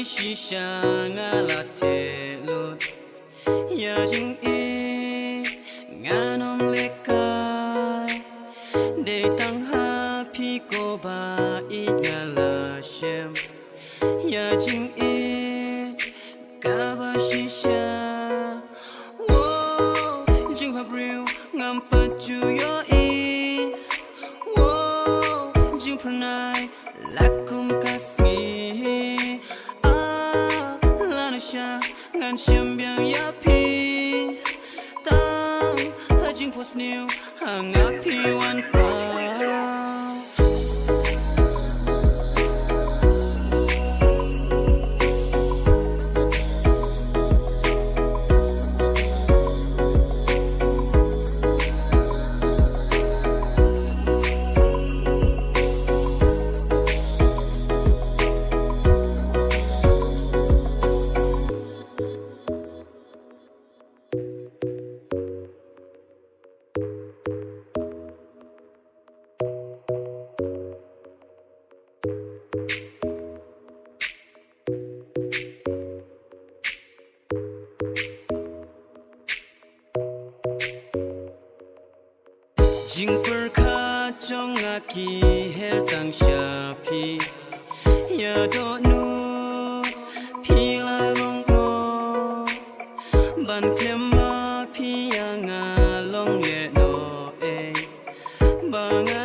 shisha ngala telut ya jing e nganom lekai de tang ha pi ko ba I ngala shem ya jing e ka ba shisha wo jing pa briu ngam pa chu yo e wo jing pranai lakum kasmi ngan xiêm biang ya pi tang ha jing pos new hang a pi wan pa jing per kha trong a ki her tang sha pi ya do nu pi la long lo ban klem ma pi ya nga long ye no e ba nga